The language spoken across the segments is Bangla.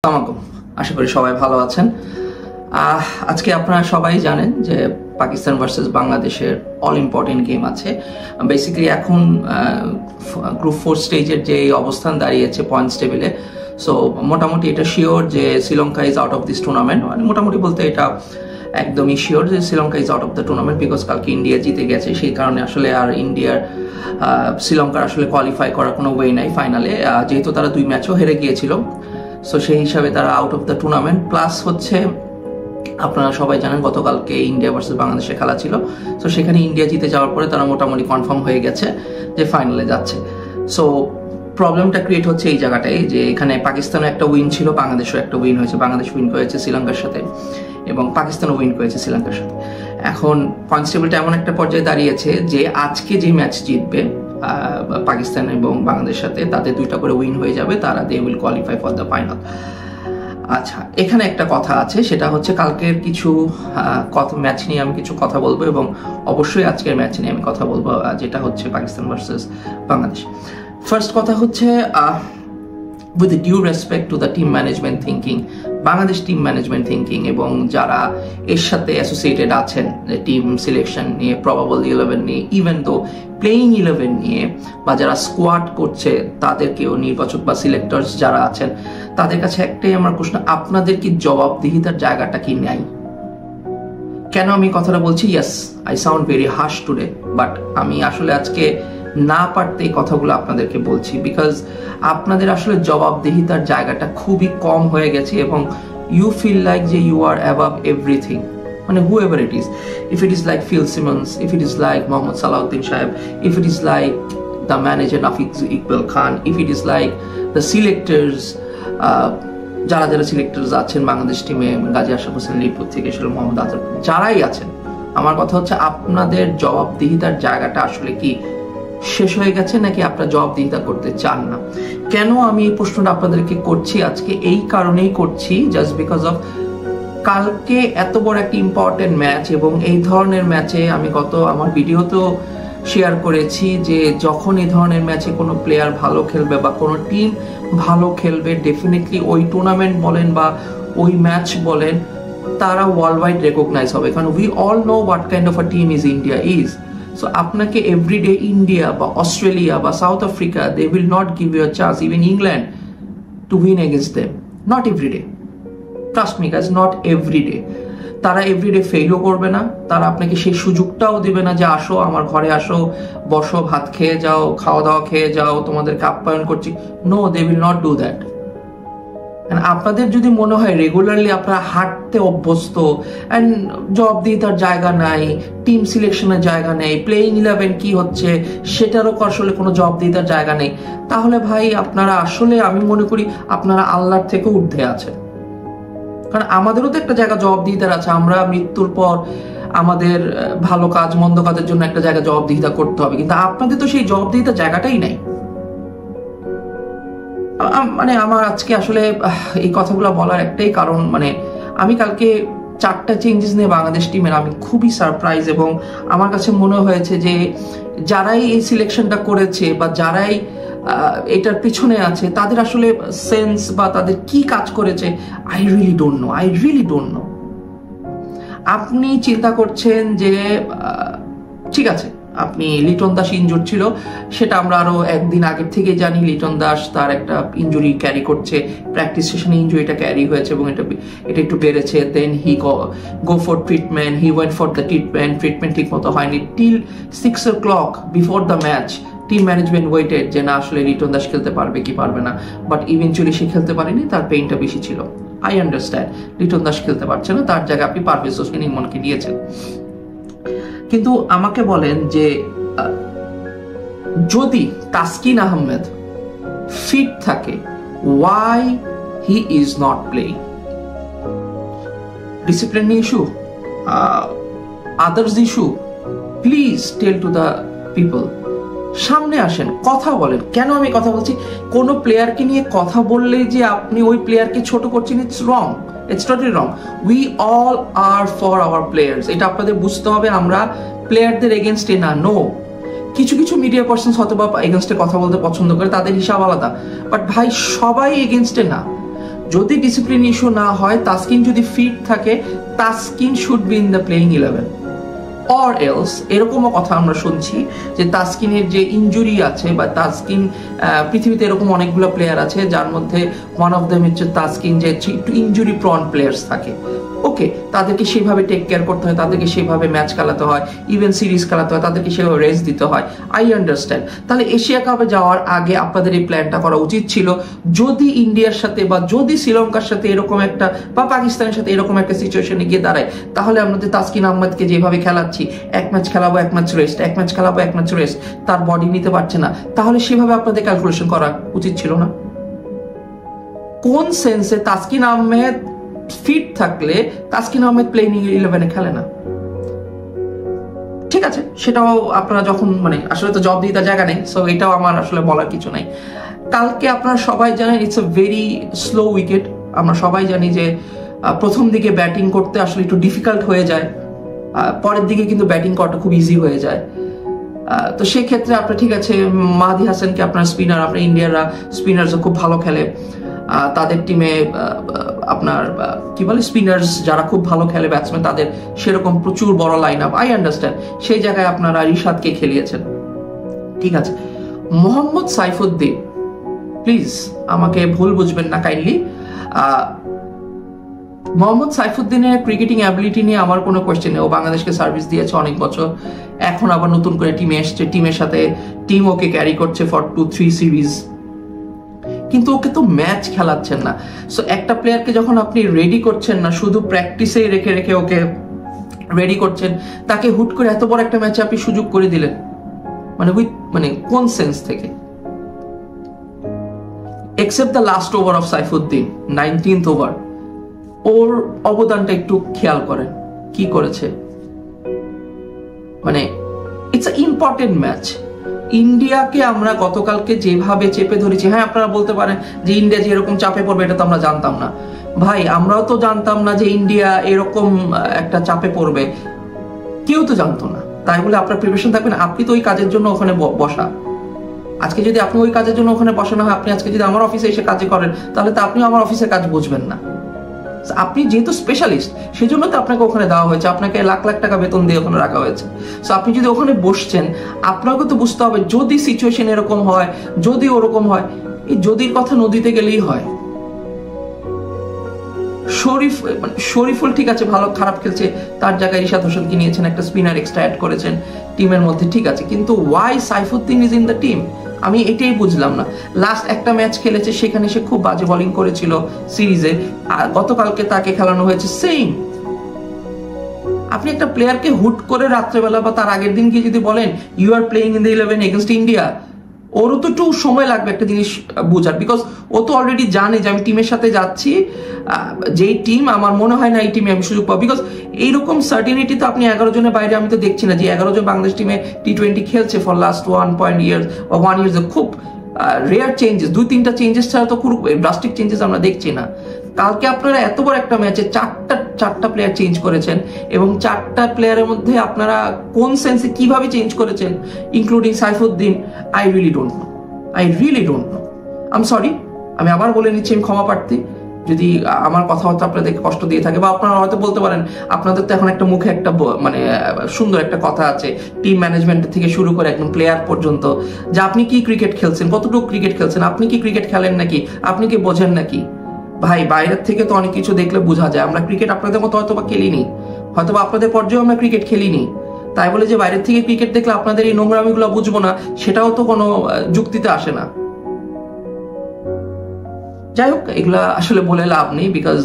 আসসালামু আলাইকুম, আশা করি সবাই ভালো আছেন। আজকে আপনারা সবাই জানেন যে পাকিস্তান ভার্সেস বাংলাদেশের অল ইম্পর্টেন্ট গেম আছে। বেসিক্যালি এখন গ্রুপ 4 স্টেজের যে অবস্থান দাঁড়িয়েছে পয়েন্টস টেবিলে, সো মোটামুটি এটা শিওর যে Sri Lanka is out of this tournament. মানে মোটামুটি বলতে এটা একদমই শিওর যে Sri Lanka is out of the tournament, because কালকে ইন্ডিয়া জিতে গেছে। সেই কারণে আসলে আর শ্রীলঙ্কার আসলে কোয়ালিফাই করার কোনো ওয়ে নাই ফাইনালে, যেহেতু তারা 2 ম্যাচও হেরে গিয়েছিল। সো সেই হিসাবে তারা out of the tournament. Plus হচ্ছে আপনারা সবাই জানেন গতকালকে ইন্ডিয়া ভার্সেস বাংলাদেশে খেলা ছিল, সো সেখানে ইন্ডিয়া জিতে যাওয়ার পরে তারা মোটামুটি কনফার্ম হয়ে গেছে যে ফাইনালে যাচ্ছে। সো প্রবলেমটা ক্রিয়েট হচ্ছে এই জায়গাটায় যে এখানে পাকিস্তানের একটা উইন ছিল, বাংলাদেশও একটা উইন হয়েছে। বাংলাদেশ উইন করেছে শ্রীলঙ্কার সাথে এবং পাকিস্তানও উইন করেছে শ্রীলঙ্কার সাথে। এখন পয়েন্টস টেবিলটা এমন একটা পর্যায়ে দাঁড়িয়েছে যে আজকে যে ম্যাচ জিতবে পাকিস্তান এবং বাংলাদেশের সাথে, তাদের 2টা করে উইন হয়ে যাবে, তারা they will qualify for the final. আচ্ছা, এখানে একটা কথা আছে, সেটা হচ্ছে কালকের কিছু ম্যাচ নিয়ে আমি কিছু কথা বলবো এবং অবশ্যই আজকের ম্যাচ নিয়ে আমি কথা বলবো, যেটা হচ্ছে পাকিস্তান ভার্সেস বাংলাদেশ। ফার্স্ট কথা হচ্ছে with due respect to the team management thinking, Bangladesh team management thinking এবং যারা এর সাথে অ্যাসোসিয়েটেড আছেন টিম সিলেকশন নিয়ে, প্রবাবল 11 নিয়ে, ইভেন দো প্লেইং 11 নিয়ে, বা যারা স্কোয়াড করছে তাদেরকেও নির্বাচক বা সিলেক্টরস যারা আছেন, তাদের কাছে একটাই আমার প্রশ্ন, আপনাদের কি জবাবদিহিতার জায়গাটা কি নাই? কেন আমি কথাটা বলছি? Yes, I sound very harsh today, but আমি আসলে আজকে না পারতে এই কথাগুলো আপনাদেরকে বলছি, বিকজ আপনাদের আসলে জবাবদিহিতার জায়গাটা খুবই কম হয়ে গেছে এবং ইউ ফিল লাইক যে ইউ আর অ্যাবাভ এভরিথিং। মানে whoever it is, if it is like Phil Simmons, if it is like Mohammad Salahuddin Shaheb, if it is like the manager Nafiq Iqbal Khan, if it is like the selectors, যারা সিলেক্টরস আছেন বাংলাদেশ টিমে, গাজী আশরাফ হোসেন লিপুর থেকে শুরু মোহাম্মদ আজম, যারাই আছেন, আমার কথা হচ্ছে আপনাদের জবাবদিহিতার জায়গাটা আসলে কি শেষ হয়ে গেছে নাকি আপনারা জবাবদিহিতা করতে চান না? কেন আমি এই প্রশ্নটা আপনাদেরকে করছি আজকে? এই কারণেই করছি, জাস্ট বিকজ অফ কালকে এত বড় একটা ইম্পর্টেন্ট ম্যাচ, এবং এই ধরনের ম্যাচে আমি আমার ভিডিওতেও শেয়ার করেছি যে যখন এই ধরনের ম্যাচে কোনো প্লেয়ার ভালো খেলবে বা কোনো টিম ভালো খেলবে, ডেফিনেটলি ওই টুর্নামেন্ট বলেন বা ওই ম্যাচ বলেন, তারা ওয়ার্ল্ড ওয়াইড রেকগনাইজ হবে, কারণ we all know what kind of a team is India is. So আপনাকে এভরিডে ইন্ডিয়া বা অস্ট্রেলিয়া বা south Africa, they will not give you a chance, even England, to win against them. Not every day. Trust me guys, not every day. তারা এভরিডে ফেইলও করবে না, তারা আপনাকে সেই সুযোগটাও দিবে না যে আসো আমার ঘরে, আসো বসো, ভাত খেয়ে যাও, খাওয়া দাওয়া খেয়ে যাও, তোমাদেরকে আপ্যায়ন করছি। No, they will not do that. আপনাদের যদি মনে হয় রেগুলারলি আপনারা হাঁটতে অভ্যস্ত অ্যান্ড জবাবদিহিতার জায়গা নাই, টিম সিলেকশনের জায়গা নেই, প্লেইং 11 কি হচ্ছে সেটারও আসলে কোনো জবাবদিহিতার জায়গা নেই, তাহলে ভাই আপনারা আসলে, আমি মনে করি আপনারা আল্লাহর থেকে ঊর্ধ্বে আছেন। কারণ আমাদেরও তো একটা জায়গা জবাবদিহিতার আছে, আমরা মৃত্যুর পর আমাদের ভালো কাজ মন্দ কাজের জন্য একটা জায়গা জবাবদিহিতা করতে হবে, কিন্তু আপনাদের তো সেই জবাবদিহিতার জায়গাটাই নাই। মানে আমার আজকে আসলে এই কথাগুলো বলার একটাই কারণ, মানে আমি কালকে 4টা চেঞ্জেস নিয়ে বাংলাদেশ টিমের আমি খুবই সারপ্রাইজ, এবং আমার কাছে মনে হয়েছে যে যারাই এই সিলেকশনটা করেছে বা যারাই এটার পিছনে আছে, তাদের আসলে সেন্স বা তাদের কি কাজ করেছে, আই রিয়েলি ডোন্ট নো। আপনি চিন্তা করছেন যে ঠিক আছে, আপনি লিটন দাস ইনজুর ছিল, সেটা আমরা আরো একদিন আগের থেকে জানি। লিটন দাস তার একটা ইনজুরি ক্যারি করছে, প্র্যাকটিস সেশনে ইনজুরিটা ক্যারি হয়েছে এবং এটা একটু বেড়েছে। Then he go for treatment, he went for the treatment ঠিক মতো হয়নি। Till 6 o'clock before the match team management waited যে না আসলে লিটন দাস খেলতে পারবে কি পারবে না, বাট ইভেনচুয়ালি সে খেলতে পারেনি, তার পেইনটা বেশি ছিল। আই আন্ডারস্ট্যান্ড, লিটন দাস খেলতে পারছে না, তার জায়গায় আপনি পারভেজ হোসেন ইমনকে দিয়েছেন। কিন্তু আমাকে বলেন যে যদি তাসকিন আহমেদ ফিট থাকে, why he is not playing? Discipline issue, others issue? Please tell to the people, সামনে আসেন, কথা বলেন। কেন আমি কথা বলছি? কোনো প্লেয়ারকে নিয়ে কথা বললেই যে আপনি ওই প্লেয়ারকে ছোট করছেন, it's wrong, it's totally wrong. We all are for our players, এটা আপনাদের বুঝতে হবে। আমরা প্লেয়ারদের এগেনস্টে না, নো। কিছু কিছু মিডিয়া পার্সন হয়তো বা এগেনস্টে কথা বলতে পছন্দ করে, তাদের হিসাব আলাদা, বাট ভাই সবাই এগেনস্টে না। যদি ডিসিপ্লিন ইস্যু না হয়, তাসকিন যদি ফিট থাকে, Taskin should be in the playing 11 or else. এরকমও কথা আমরা শুনছি যে তাসকিনের যে ইনজুরি আছে, বা তাসকিন, পৃথিবীতে এরকম অনেকগুলো প্লেয়ার আছে যার মধ্যে ওয়ান অফ দেম হচ্ছে তাসকিন, যে একটু ইনজুরি প্রন প্লেয়ার্স থাকে। ওকে, তাদেরকে সেভাবে টেক কেয়ার করতে হয়, তাদেরকে সেভাবে ম্যাচ খেলাতে হয়, ইভেন সিরিজ খেলাতে হয়, তাদেরকে সেভাবে রেস্ট দিতে হয়। I understand. তাহলে এশিয়া কাপে যাওয়ার আগে আপনাদের এই প্ল্যানটা করা উচিত ছিল। যদি ইন্ডিয়ার সাথে বা যদি শ্রীলঙ্কার সাথে এরকম একটা, বা পাকিস্তানের সাথে এরকম একটা সিচুয়েশনে গিয়ে দাঁড়ায়, তাহলে আমাদের তাসকিন আহমেদকে যেভাবে খেলাচ্ছি, এক ম্যাচ খেলাবো এক ম্যাচ রেস্ট, এক ম্যাচ খেলাবো এক ম্যাচ রেস্ট, তার বডি নিতে পারছে না, তাহলে সেভাবে আপনাদের ক্যালকুলেশন করা উচিত ছিল না? কোন সেন্সে তাসকিন আহমেদ ফিট থাকলে তাসকিন আহমেদ প্লেইং 11-এ খেলে না? ঠিক আছে, সেটাও আপনারা যখন, মানে আসলে তো জব দিয়ে তার জায়গা নেই, সো এটাও আমার আসলে বলার কিছু নাই। কালকে আপনারা সবাই জানেন it's a very slow wicket. আমরা সবাই জানি যে প্রথম দিকে ব্যাটিং করতে আসলে একটু ডিফিকাল্ট হয়ে যায়, পরের দিকে কিন্তু ব্যাটিং করাটা খুব ইজি হয়ে যায়। তো সেক্ষেত্রে আপনার, ঠিক আছে, মাহাদি হাসানকে আপনার স্পিনার, আপনার ইন্ডিয়ারা স্পিনার্সও খুব ভালো খেলে, তাদের টিমে আপনার কি বলে স্পিনার্স যারা খুব ভালো খেলে, ব্যাটসম্যান, তাদের সেরকম প্রচুর বড় লাইন আপ। আই আন্ডারস্ট্যান্ড, সেই জায়গায় আপনারা রিশাদকে খেলিয়েছেন, ঠিক আছে। মোহাম্মদ সাইফুদ্দিন, প্লিজ আমাকে ভুল বুঝবেন না কাইন্ডলি, মোহাম্মদ সাইফুদ্দিনের ক্রিকেটিং অ্যাবিলিটি নিয়ে আমার কোনো কোয়েশ্চেন নেই। ও বাংলাদেশকে সার্ভিস দিয়েছে অনেক বছর, এখন আবার নতুন করে টিমে এসছে, টিমের সাথে টিম ওকে ক্যারি করছে ফর 2-3 সিরিজ, কিন্তু ওকে তো ম্যাচ খেলাচ্ছেন না। সো একটা প্লেয়ারকে যখন আপনি রেডি করছেন না, শুধু প্র্যাকটিসেই রেখে রেখে ওকে রেডি করছেন, তাকে হুট করে এত বড় একটা ম্যাচে আপনি সুযোগ করে দিলেন, মানে কোন সেন্স থেকে? Except the last over of Saifuddin, 19th over, ওর অবদানটা একটু খেয়াল করেন কি করেছে। মানে ইটস আ ইম্পর্টেন্ট ম্যাচ। ইন্ডিয়াকে আমরা গতকালকে যেভাবে চেপে ধরেছি, হ্যাঁ আপনারা বলতে পারেন যে ইন্ডিয়া যে এরকম চাপে পড়বে এটা তো আমরা জানতাম না। ভাই, আমরাও তো জানতাম না যে ইন্ডিয়া এরকম একটা চাপে পড়বে, কেউ তো জানতো না। তাই বলে আপনার প্রিপারেশন থাকবে না? আপনি তো ওই কাজের জন্য ওখানে বসা। আজকে যদি আপনি ওই কাজের জন্য ওখানে বসানো হয়, আপনি আজকে যদি আমার অফিসে এসে কাজ করেন, তাহলে তো আপনিও আমার অফিসের কাজ বুঝবেন না। আপনি যেহেতু স্পেশালিস্ট, সেজন্য তো আপনাকে ওখানে দেওয়া হয়েছে, আপনাকে লাখ লাখ টাকা বেতন দিয়ে ওখানে রাখা হয়েছে। সো আপনি যদি ওখানে বসছেন, আপনাকে তো বুঝতে হবে যদি সিচুয়েশন এরকম হয়, যদি ওরকম হয়। এই যদির কথা নদীতে গেলেই হয়। শরীফুল ঠিক আছে, ভালো খারাপ খেলছে, তার জায়গায় রিশাদ হোসেনকে নিয়েছেন, একটা স্পিনার এক্সট্রা অ্যাড করেছেন টিমের মধ্যে, ঠিক আছে, কিন্তু why Saifuddin is in the team? আমি এটাই বুঝলাম না। লাস্ট একটা ম্যাচ খেলেছে, সেখানে সে খুব বাজে বোলিং করেছিল সিরিজে, আর গতকালকে তাকে খেলানো হয়েছে সেম। আপনি একটা প্লেয়ারকে হুট করে রাত্রেবেলা বা তার আগের দিন গিয়ে যদি বলেন you are playing in the 11 against India, ওরও তো একটু সময় লাগবে একটা জিনিস বোঝার, বিকজ ও তো অলরেডি জানে যে আমি টিমের সাথে যাচ্ছি, যেই টিম আমার মনে হয় না এই টিমে আমি সুযোগ পাবো। বিকজ এইরকম সার্টিনিটি তো আপনি 11 জনের বাইরে আমি তো দেখছি না, যে 11 জন বাংলাদেশ টিমে T20 খেলছে ফর লাস্ট 1 years বা 1 years, খুব রেয়ার চেঞ্জেস, 2-3টা চেঞ্জেস ছাড়া তো খুব ড্রাস্টিক চেঞ্জেস আমরা দেখছি না। কালকে আপনারা এত বড় একটা ম্যাচে চারটা প্লেয়ার চেঞ্জ করেছেন, এবং 4টা প্লেয়ারের মধ্যে আপনারা কোন সেন্সে কিভাবে চেঞ্জ করেছেন, including Saifuddin, I really don't know. I am sorry, আমি আবার বলে নিচ্ছি, আমি ক্ষমা প্রার্থী যদি আমার কথাবার্তা আপনাদেরকে কষ্ট দিয়ে থাকে, বা আপনারা হয়তো বলতে পারেন আপনাদের তো এখন একটা মুখে একটা মানে সুন্দর একটা কথা আছে টিম ম্যানেজমেন্ট থেকে শুরু করে একদম প্লেয়ার পর্যন্ত, যে আপনি কি ক্রিকেট খেলছেন, কতটুকু ক্রিকেট খেলছেন, আপনি কি ক্রিকেট খেলেন নাকি, আপনি কি বোঝেন নাকি? ভাই, বাইরের থেকে তো অনেক কিছু দেখলে বোঝা যায়। আমরা ক্রিকেট আপনাদের মতো হয়তো বা খেলিনি, হয়তো বা আপনাদের পর্যায়েও আমরা ক্রিকেট খেলিনি, তাই বলে যে বাইরের থেকে ক্রিকেট দেখলে আপনাদের এই নোংরামিগুলো বুঝবো না, সেটাও তো কোনো যুক্তিতে আসে না। যাই হোক, এগুলা আসলে বলে লাভ নেই, বিকজ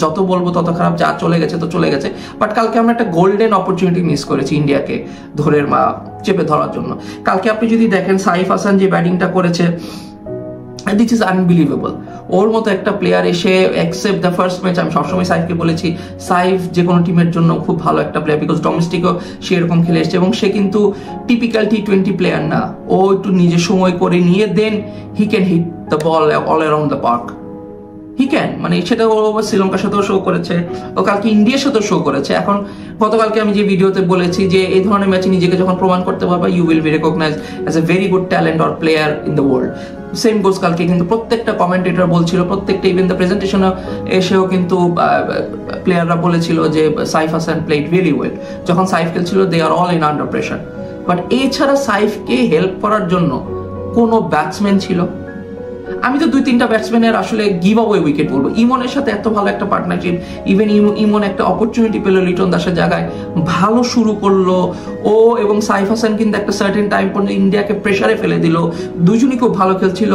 যত বলবো তত খারাপ, যা চলে গেছে তো চলে গেছে। বাট কালকে আমরা একটা গোল্ডেন অপরচুনিটি মিস করেছি ইন্ডিয়াকে চেপে ধরার জন্য। কালকে আপনি যদি দেখেন সাইফ হাসান যে ব্যাটিংটা করেছে, দিস ইজ আনবিলিভেবল। ওর মতো একটা প্লেয়ার এসে অ্যাকসেপ্ট দ্য ফার্স্ট ম্যাচ, আমি সবসময় সাইফকে বলেছি সাইফ যে কোনো টিমের জন্য খুব ভালো একটা প্লেয়ার, বিকজ ডোমেস্টিকও সে এরকম খেলে এসছে, এবং সে কিন্তু টিপিক্যাল T20 প্লেয়ার না। ও একটু নিজে সময় করে নিয়ে then he can hit the ball all around the park, he can, মানে সেটা ও শ্রীলঙ্কার সাথেও শো করেছে, ও কালকে ইন্ডিয়ার সাথেও শো করেছে। এখন গতকালকে আমি যে ভিডিওতে বলেছি যে এই ধরনের ম্যাচে নিজেকে যখন প্রমাণ করতে পারবা, you will be recognised as a very good talent or player in the world. Same goes কালকে কিন্তু প্রত্যেকটা কমেন্টেটর বলছিল, প্রত্যেকটা ইভেন দ্য প্রেজেন্টেশনে এসেও কিন্তু প্লেয়াররা বলেছিল যে Saif Hasan played really well. যখন সাইফ খেলছিল they are all in under pressure. But এছাড়া সাইফকে হেল্প করার জন্য কোনো ব্যাটসম্যান ছিল? আমি তো 2-3টা ব্যাটসম্যানের আসলে গিভ অ্যাওয়ে উইকেট বলবো। ইমনের সাথে এত ভালো একটা পার্টনারশিপ, ইভেন ইমন একটা অপরচুনিটি পেল লিটন দাসের জায়গায়, ভালো শুরু করলো ও, এবং সাইফ হাসান কিন্তু একটা সার্টেন টাইম পর্যন্ত ইন্ডিয়াকে প্রেসারে ফেলে দিল, দুজনই খুব ভালো খেলছিল।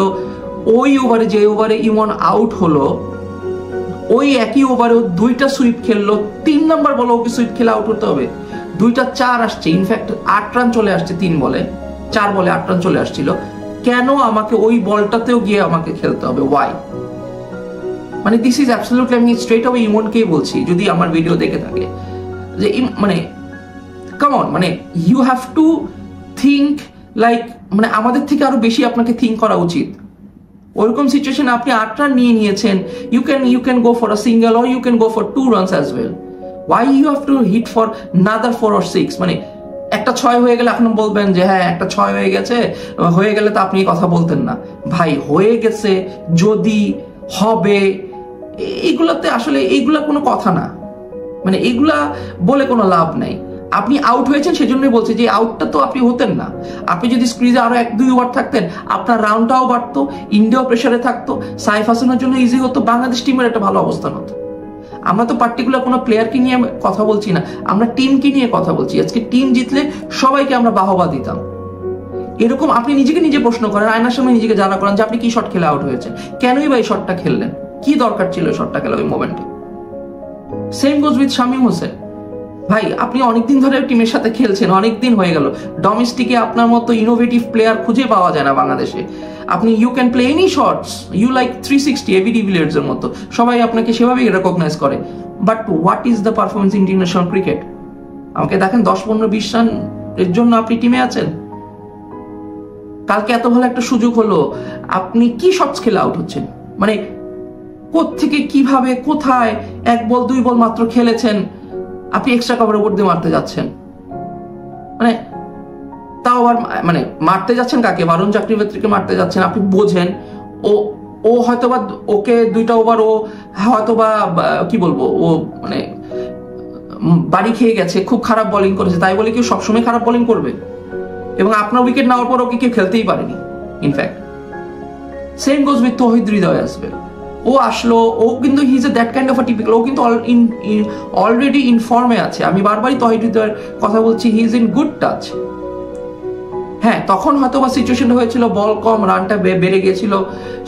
ওই ওভারে, যে ওভারে ইমন আউট হলো, ওই একই ওভারে 2টা সুইপ খেললো, 3 নম্বর বলে ওকে সুইপ খেলে আউট হতে হবে, 2টা 4 আসছে, ইনফ্যাক্ট 8 রান চলে আসছে, 4 বলে 8 রান চলে আসছিল। কেন আমাকে ওই বলটাতেও গিয়ে আমাকে খেলতে হবে? ওয়াই? মানে দিস ইজ অ্যাবসলিউটলি, আমি স্ট্রেট অফ ইমনকেই বলছি যদি আমার ভিডিও দেখে থাকে, যে মানে কাম অন, মানে you have to think like, মানে আমাদের থেকে আরো বেশি আপনাকে থিঙ্ক করা উচিত। ওরকম সিচুয়েশনে আপনি 8 রান নিয়ে নিয়েছেন, you can go for a single or you can go for 2 runs as well. Why you have to hit for another 4 or 6? মানে একটা 6 হয়ে গেলে এখন বলবেন যে হ্যাঁ একটা 6 হয়ে গেছে, হয়ে গেলে তো আপনি কথা বলতেন না। ভাই হয়ে গেছে, যদি হবে, এইগুলাতে আসলে এইগুলা কোনো কথা না, মানে এইগুলা বলে কোনো লাভ নেই। আপনি আউট হয়েছেন সেজন্যই বলছি যে আউটটা তো আপনি হতেন না। আপনি যদি স্ক্রিজে আরো 1-2 ওভার থাকতেন, আপনার রাউন্ডটাও বাড়তো, ইন্ডিয়াও প্রেসারে থাকতো, সাইফ হাসানের জন্য ইজি হতো, বাংলাদেশ টিমের একটা ভালো অবস্থান হতো। আমরা তো পার্টিকুলার কোনো প্লেয়ারকে নিয়ে কথা বলছি না, আমরা টিমকে নিয়ে কথা বলছি। আজকে টিম জিতলে সবাইকে আমরা বাহবা দিতাম। এরকম আপনি নিজেকে নিজে প্রশ্ন করেন, আয়নার সামনে নিজেকে জানা করেন যে আপনি কি শট খেলে আউট হয়েছেন, কেনই বা এই শটটা খেললেন, কি দরকার ছিল শটটা খেলা ওই মোমেন্টে? Same goes with Shamim Hossain. ভাই আপনি অনেকদিন ধরে টিমের সাথে খেলছেন, অনেকদিন হয়ে গেল, ডোমেস্টিকে আপনার মতো ইনোভেটিভ প্লেয়ার খুঁজে পাওয়া যায় না বাংলাদেশে। আপনি you can play any shots, you like 360 AB de Villiers এর মতো, সবাই আপনাকে সেভাবেই রেকগনাইজ করে। But what is the performance in international cricket? আমাকে দেখেন 10-15-20 রান এর জন্য আপনি টিমে আছেন। কালকে এত ভালো একটা সুযোগ হলো, আপনি কি শটস খেলে আউট হচ্ছেন? মানে কোত্থেকে, কিভাবে, কোথায়? 1 বল 2 বল মাত্র খেলেছেন, আপনি এক্সট্রা কভার উপর দিয়ে মারতে যাচ্ছেন। মানে তাও আবার মানে মারতে যাচ্ছেন কাকে? বারুণ চক্রবর্তীকে মারতে যাচ্ছেন। আপনি বোঝেন ও হয়তোবা ওকে 2টা ওভার ও হয়তোবা কি বলবো, ও মানে বাড়ি খেয়ে গেছে, খুব খারাপ বোলিং করেছে, তাই বলে কেউ সবসময় খারাপ বোলিং করবে? এবং আপনার উইকেট নেওয়ার পর ওকে কেউ খেলতেই পারেনি। In fact same goes with Towhid Hridoy আসবে। ও আসলো, ও কিন্তু he is a that kind of a typical, ও কিন্তু অলরেডি ইন ফর্মে আছে। আমি বারবারই তৌহিদ হৃদয়ের কথা বলছি, he is in good touch. হ্যাঁ তখন হয়তো বা সিচুয়েশনটা হয়েছিল বল কম, রানটা বেড়ে গিয়েছিল,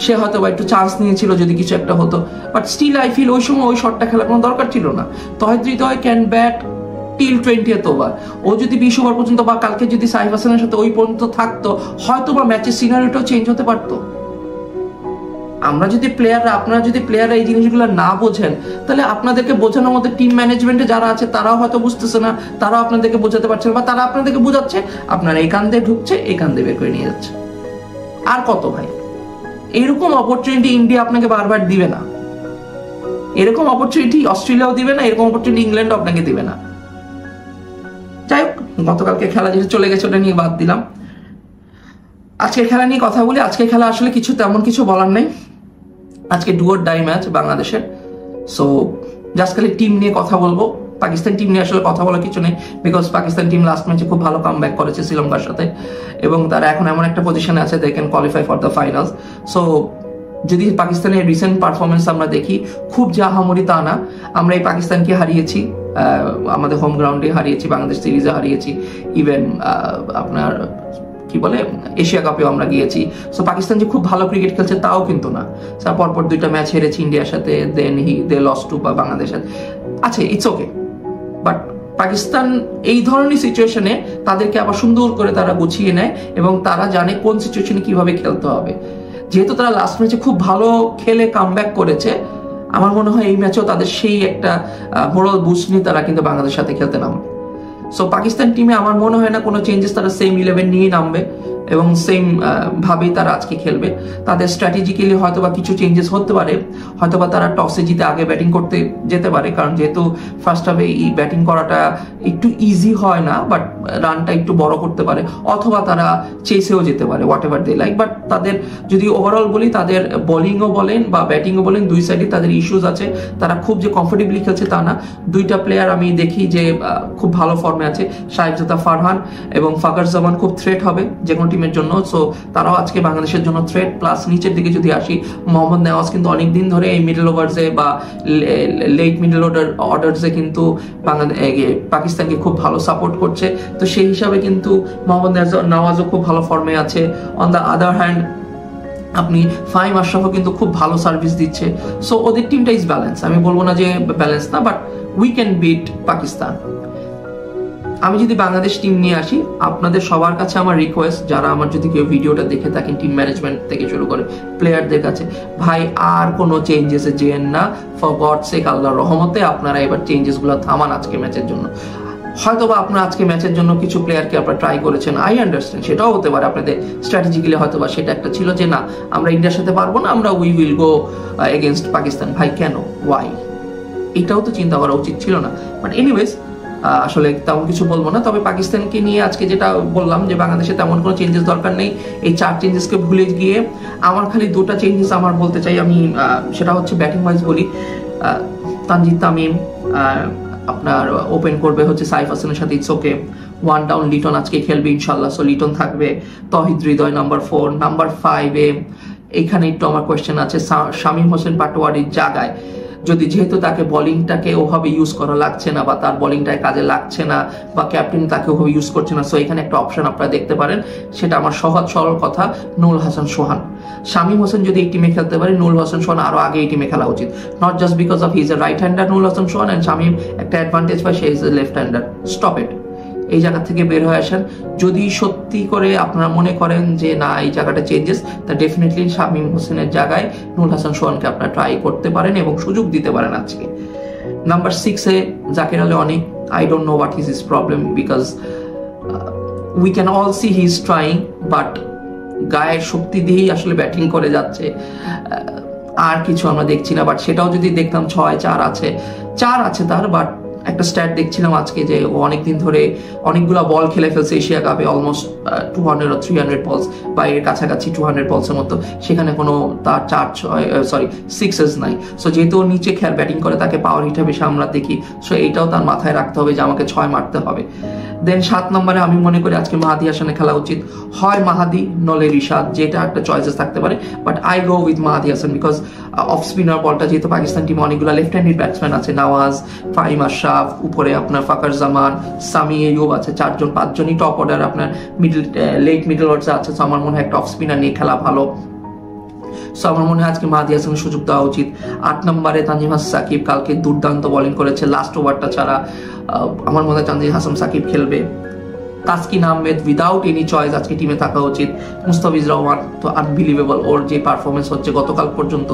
সে হয়তো বা একটু চান্স নিয়েছিল যদি কিছু একটা হতো। বাট স্টিল আই ফিল ওই সময় ওই শটটা খেলার কোনো দরকার ছিল না। Towhid Hridoy can bat till 20th over. ও যদি 20 ওভার পর্যন্ত, বা কালকে যদি সাইফ হাসানের সাথে ওই পর্যন্ত থাকতো, হয়তো বা ম্যাচের সিনারিটাও চেঞ্জ হতে পারতো। আপনারা যদি প্লেয়াররা এই জিনিসগুলো না বোঝেন, তাহলে আপনাদেরকে বোঝানোর মধ্যে টিম ম্যানেজমেন্টে যারা আছে তারাও হয়তো বুঝতেছে না, তারাও আপনাদেরকে বোঝাতে পারছে না, বা তারা আপনাদেরকে বোঝাচ্ছে, আপনারা এই কান দিয়ে ঢুকছে, এই কান দিয়ে বের করে নিয়ে যাচ্ছে। আর কত ভাই? এরকম অপরচুনিটি ইন্ডিয়া আপনাকে বারবার দিবে না, এরকম অপরচুনিটি অস্ট্রেলিয়াও দিবে না, এরকম অপরচুনিটি ইংল্যান্ড আপনাকে দিবে না। যাই হোক, গতকালকে খেলা যেটা চলে গেছে ওটা নিয়ে বাদ দিলাম। আজকের খেলা নিয়ে কথা বলি। আজকের খেলা আসলে তেমন কিছু বলার নেই। আজকে ডু অর ডাই ম্যাচ বাংলাদেশের। সো জাস্ট খালি টিম নিয়ে কথা বলবো। পাকিস্তান টিম নিয়ে আসলে কথা বলার কিছু নেই, বিকজ পাকিস্তান টিম লাস্ট ম্যাচে খুব ভালো কামব্যাক করেছে শ্রীলঙ্কার সাথে, এবং তারা এখন এমন একটা পজিশনে আছে they can qualify for the finals. So যদি পাকিস্তানের রিসেন্ট পারফরমেন্স আমরা দেখি, খুব জাহামরি তা না। আমরা এই পাকিস্তানকে হারিয়েছি, আমাদের হোম গ্রাউন্ডে হারিয়েছি, বাংলাদেশ সিরিজে হারিয়েছি, ইভেন আপনার কি বলে এশিয়া কাপেও আমরা গিয়েছি। সো পাকিস্তান যে খুব ভালো ক্রিকেট খেলছে তাও কিন্তু না। পরপর 2টা ম্যাচ হেরেছি ইন্ডিয়ার সাথে, দেন দে লস টু বা বাংলাদেশের আছে, ইটস ওকে। বাট পাকিস্তান এই ধরনের সিচুয়েশনে তাদেরকে আবার সুন্দর করে তারা গুছিয়ে নেয়, এবং তারা জানে কোন সিচুয়েশনে কিভাবে খেলতে হবে। যেহেতু তারা লাস্ট ম্যাচে খুব ভালো খেলে কামব্যাক করেছে, আমার মনে হয় এই ম্যাচেও তাদের সেই একটা মোরাল বুস্ট নিয়ে তারা কিন্তু বাংলাদেশের সাথে খেলতে নামবে। সো পাকিস্তান টিমে আমার মনে হয় না কোনো চেঞ্জেস, তারা সেম 11 নিয়ে নামবে, এবং সেম ভাবেই তারা আজকে খেলবে। তাদের স্ট্র্যাটেজিক্যালি হয়তোবা কিছু চেঞ্জেস হতে পারে, হয়তোবা তারা টসে জিতে আগে ব্যাটিং করতে যেতে পারে, কারণ যেহেতু ফার্স্ট হাফে এই ব্যাটিং করাটা একটু ইজি হয় না, বাট রানটা একটু বড় করতে পারে, অথবা তারা চেসেও যেতে পারে, whatever they like. But তাদের যদি ওভারঅল বলি, তাদের বোলিংও বলেন বা ব্যাটিংও বলেন, দুই সাইডে তাদের ইস্যুস আছে। তারা খুব যে কমফোর্টেবলি খেলছে তা না। দুইটা প্লেয়ার আমি দেখি যে খুব ভালো ফর্মে আছে, সাহেবজাদা ফারহান এবং ফাকার জামান খুব থ্রেট হবে যে কোনো টিমের জন্য। সো তারাও আজকে বাংলাদেশের জন্য থ্রেট। প্লাস নিচের দিকে যদি আসি, মোহাম্মদ নেওয়াজ কিন্তু অনেকদিন ধরে এই মিডল ওভার্সে বা লেট মিডল অর্ডার্সে কিন্তু পাকিস্তানকে খুব ভালো সাপোর্ট করছে। তো সেই হিসাবে কিন্তু মোহাম্মদ নেওয়াজও খুব ভালো ফর্মে আছে। অন দ্য আদার হ্যান্ড আপনি ফাহিম আশরাফও কিন্তু খুব ভালো সার্ভিস দিচ্ছে। সো ওদের টিমটা ইজ ব্যালেন্স, আমি বলবো না যে ব্যালেন্স না, but we can bit Pakistan. আমি যদি বাংলাদেশ টিম নিয়ে আসি, আপনাদের সবার কাছে আমার রিকোয়েস্ট, যারা আমার যদি কেউ ভিডিওটা দেখে থাকেন, টিম ম্যানেজমেন্ট থেকে শুরু করে প্লেয়ারদের কাছে, ভাই আর কোনো চেঞ্জেসে যেন না। ফর গড সেক, আল্লাহর রহমতে আপনারা এবার চেঞ্জেসগুলো থামান আজকে ম্যাচের জন্য। হয়তোবা আপনারা আজকে ম্যাচের জন্য কিছু প্লেয়ারকে আপনারা ট্রাই করেছেন, আই আন্ডারস্ট্যান্ড, সেটাও হতে পারে আপনাদের স্ট্র্যাটেজিক্যালি হয়তোবা সেটা একটা ছিল যে না, আমরা ইন্ডিয়ার সাথে পারবো না, আমরা we will go against Pakistan. ভাই কেন, ওয়াই? এটাও তো চিন্তা করা উচিত ছিল না। বাট এনিওয়েজ, আসলে তেমন কিছু বলবো না। তবে পাকিস্তানকে নিয়ে আজকে যেটা বললাম যে বাংলাদেশে তেমন কোনো চেঞ্জেস দরকার নেই। এই 4 চেঞ্জেসকে ভুলে গিয়ে আমার খালি 2টা চেঞ্জেস আমার বলতে চাই আমি, সেটা হচ্ছে ব্যাটিং ওয়াইজ বলি। তানজিদ তামিম আপনার ওপেন করবে হচ্ছে সাইফ হাসানের সাথে, ইটস ওকে। 1 ডাউন লিটন আজকে খেলবে ইনশাল্লাহ, সো লিটন থাকবে। তহিদ হৃদয় নাম্বার 4। নাম্বার 5-এ এখানে একটু আমার কোয়েশ্চেন আছে, শামীম হোসেন পাটোয়ারির জায়গায় যদি, যেহেতু তাকে বোলিংটাকে ওভাবে ইউজ করা লাগছে না, বা তার বোলিংটায় কাজে লাগছে না, বা ক্যাপ্টেন তাকে ওভাবে ইউজ করছে না, সো এখানে একটা অপশন আপনারা দেখতে পারেন। সেটা আমার সহজ সরল কথা, নুরুল হাসান সোহান। শামীম হোসেন যদি এই টিমে খেলতে পারে, নুরুল হাসান সোহান আরো আগে এই টিমে খেলা উচিত। Not just because of he is a right hander Nurul Hasan Sohan, and Shamim একটা অ্যাডভান্টেজ পায়, সে is a left hander. Stop it, এই জায়গা থেকে বের হয়ে আসেন। যদি সত্যি করে আপনারা মনে করেন যে না, এই জায়গাটা চেঞ্জেস, তা ডেফিনেটলি শামীম হোসেনের জায়গায় নুরুল হাসান সোহানকে আপনারা ট্রাই করতে পারেন এবং সুযোগ দিতে পারেন আজকে। নাম্বার 6-এ জাকির আলী অনেক, I don't know what is his problem, because we can all see he is trying, but গায়ের শক্তি দিয়েই আসলে ব্যাটিং করে যাচ্ছে, আর কিছু আমরা দেখছি না। বাট সেটাও যদি দেখতাম 6-4 আছে, 4 আছে তার, বাট একটা স্ট্যাট দেখছিলাম আজকে যে ও অনেকদিন ধরে অনেকগুলো বল খেলে ফেলছে এশিয়া কাপে, অলমোস্ট 200 or 300 বলস, বা এর কাছাকাছি 200 বলসের মতো। সেখানে কোনো তার 6s নাই। সো যেহেতু ও নিচে খেয়াল ব্যাটিং করে, তাকে পাওয়ার হিট বেশি আমরা দেখি। সো এইটাও তার মাথায় রাখতে হবে যে আমাকে 6 মারতে হবে। দেন 7 নম্বরে আমি মনে করি আজকে মাহাদি হাসানে খেলা উচিত, হয় মাহাদি নলে রিশাদ, যেটা একটা চয়েসেস থাকতে পারে, but I go with Mahedi Hasan, because of spinner বলটা, যেহেতু পাকিস্তান টিমে অনেকগুলো লেফট হ্যান্ডেড ব্যাটসম্যান আছে, নওয়াজ, ফাহিম আশরাফ, উপরে আপনার ফাকার জামান, সামি আইয়ুব আছে, 4-5জনই টপ অর্ডার, আপনার লেট মিডল অর্ডার আছে। সো আমার মনে হয় একটা অফ স্পিনার নিয়ে খেলা ভালো। সো আমার মনে হয় আজকে মাহাদি হাসানের সুযোগ দেওয়া উচিত। 8 নম্বরে তানজিম হাসান সাকিব কালকে দুর্দান্ত বোলিং করেছে, লাস্ট ওভারটা ছাড়া আমার মনে হয় তানজিম হাসান সাকিব খেলবে। Taskin Ahmed without any choice আজকে টিমে থাকা উচিত। মুস্তাফিজুর রহমান তো আনবিলিভেবল, ওর যে পারফরমেন্স হচ্ছে গতকাল পর্যন্ত,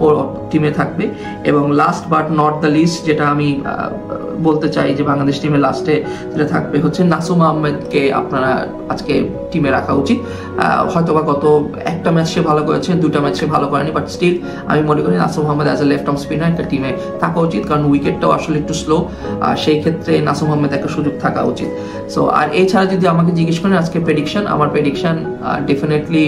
ওর টিমে থাকবে। এবং last but not the least, যেটা আমি বলতে চাই যে বাংলাদেশ টিমে লাস্টে যেটা থাকবে হচ্ছে নাসুম আহমেদকে আপনারা আজকে টিমে রাখা উচিত। হয়তোবা গত একটা ম্যাচ সে ভালো করেছে, 2টা ম্যাচ সে ভালো করেনি, বাট স্টিল আমি মনে করি Nasum Ahmed as a left arm spinner একটা টিমে থাকা উচিত, কারণ উইকেটটাও আসলে একটু স্লো, সেই ক্ষেত্রে নাসুম আহমেদ একটা সুযোগ থাকা উচিত। সো আর এছাড়া যদি আমাকে জিজ্ঞেস করেন আজকে প্রেডিকশন, আমার প্রেডিকশন ডেফিনেটলি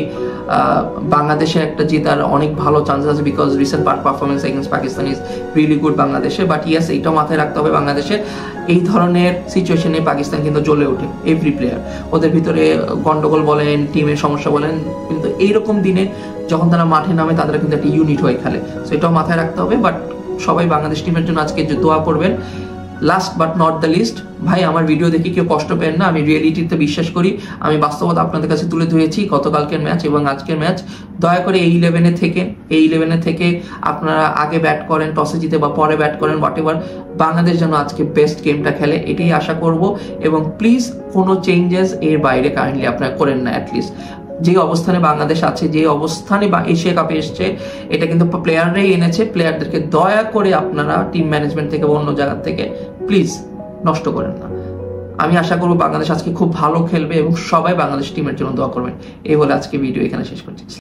বাংলাদেশে একটা জেতার অনেক ভালো চান্স আছে, because recent performance against Pakistan is really good বাংলাদেশে। বাট ইয়েস, এইটাও মাথায় রাখতে হবে, বাংলাদেশে এই ধরনের সিচুয়েশনে পাকিস্তান কিন্তু জ্বলে ওঠে, এভরি প্লেয়ার, ওদের ভিতরে গন্ডগোল বলেন, টিমের সমস্যা বলেন, কিন্তু এইরকম দিনে যখন তারা মাঠে নামে, তাদের কিন্তু একটা ইউনিট হয়ে খেলে। সো এটাও মাথায় রাখতে হবে। বাট সবাই বাংলাদেশ টিমের জন্য আজকে দোয়া করবেন। Last but not the least, ভাই আমার ভিডিও দেখে কেউ কষ্ট পেন না, আমি রিয়েলিটিতে বিশ্বাস করি, আমি বাস্তবতা আপনাদের কাছে তুলে ধরেছি গতকালকের ম্যাচ এবং আজকের ম্যাচ। দয়া করে এই 11-এ থেকে আপনারা আগে ব্যাট করেন, টসে জিতে বা পরে ব্যাট করেন, হোয়াট এভার, বাংলাদেশ যেন আজকে বেস্ট গেমটা খেলে, এটাই আশা করব। এবং প্লিজ কোনো চেঞ্জেস এর বাইরে কাইন্ডলি আপনারা করেন না। অ্যাটলিস্ট যে অবস্থানে বাংলাদেশ আছে, যে অবস্থানে বা এশিয়া কাপে এসছে, এটা কিন্তু প্লেয়াররাই এনেছে। প্লেয়ারদেরকে দয়া করে আপনারা টিম ম্যানেজমেন্ট থেকে বা অন্য জায়গা থেকে প্লিজ নষ্ট করেন না। আমি আশা করবো বাংলাদেশ আজকে খুব ভালো খেলবে এবং সবাই বাংলাদেশ টিমের জন্য দোয়া করবেন। এই বলে আজকে ভিডিও এখানে শেষ করছি।